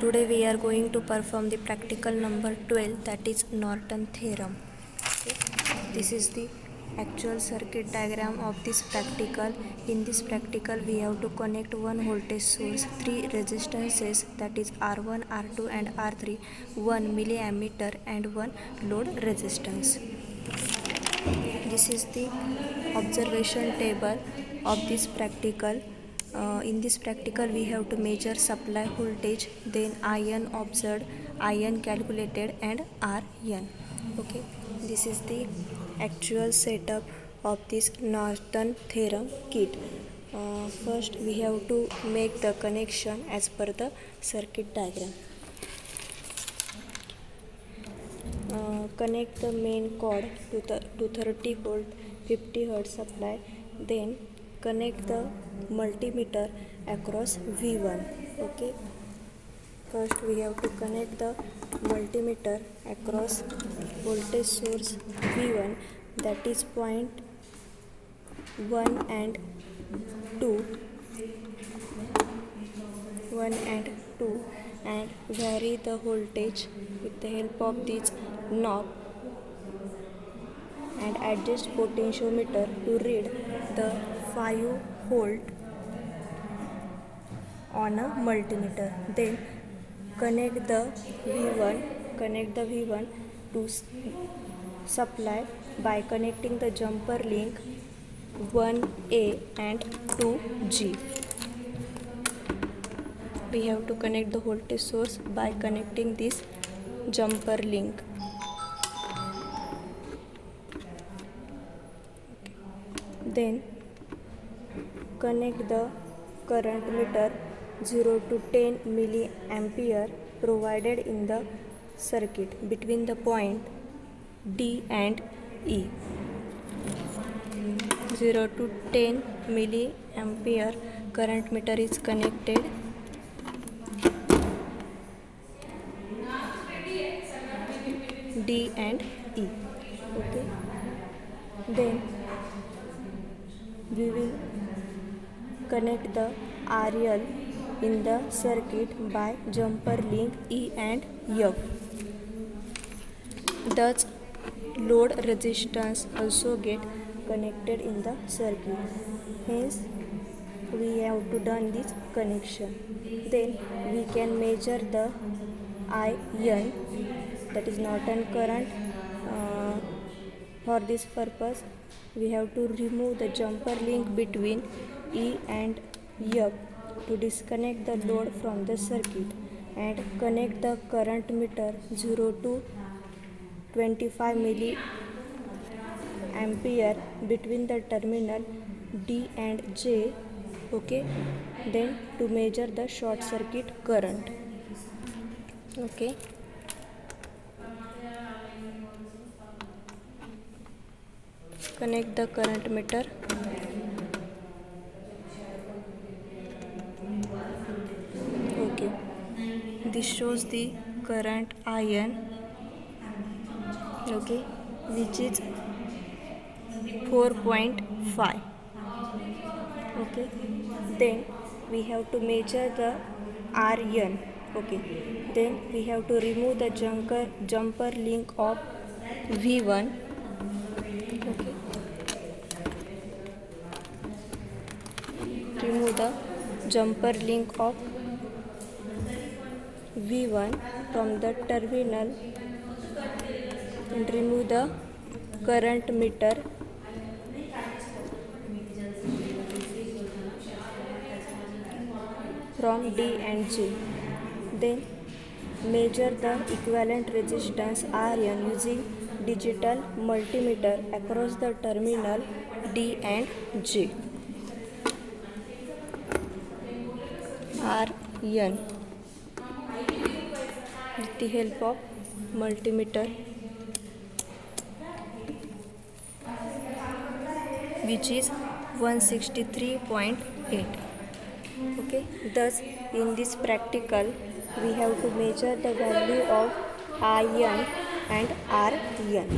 Today we are going to perform the practical number 12, that is Norton theorem. Okay. This is the actual circuit diagram of this practical. In this practical we have to connect one voltage source, three resistances, that is R1, R2 and R3, one milliammeter and one load resistance. This is the observation table of this practical. In this practical we have to measure supply voltage, then IN observed, IN calculated and RN. Okay, this is the actual setup of this Norton theorem kit. First we have to make the connection as per the circuit diagram. Connect the main cord to the 30 volt 50 Hz supply, then connect the multimeter across V1. Okay, first we have to connect the multimeter across voltage source V1, that is point 1 and 2 and vary the voltage with the help of this knob and adjust potentiometer to read the 5 volt on a multimeter. Then connect the V1 to supply by connecting the jumper link 1A and 2G. We have to connect the voltage source by connecting this jumper link. Then connect the current meter 0 to 10 milliampere provided in the circuit between the point D and E. 0 to 10 milliampere current meter is connected. D and E. Okay. Then we will connect the RL in the circuit by jumper link E and F. Thus, load resistance also get connected in the circuit. Hence, we have to done this connection. Then we can measure the IN, that is Norton current. For this purpose, we have to remove the jumper link between E and F to disconnect the load from the circuit and connect the current meter 0 to 25 milliampere between the terminal D and J. Okay, then to measure the short circuit current. Okay. Connect the current meter. Okay, this shows the current IN, okay, which is 4.5. okay, then we have to measure the RN. Okay, then we have to remove the jumper link of V1. Okay, remove the jumper link of V1 from the terminal and remove the current meter from D and J. Then measure the equivalent resistance RN using digital multimeter across the terminal D and J. RN with the help of multimeter, which is 163.8. Okay, thus in this practical we have to measure the value of IN and RN.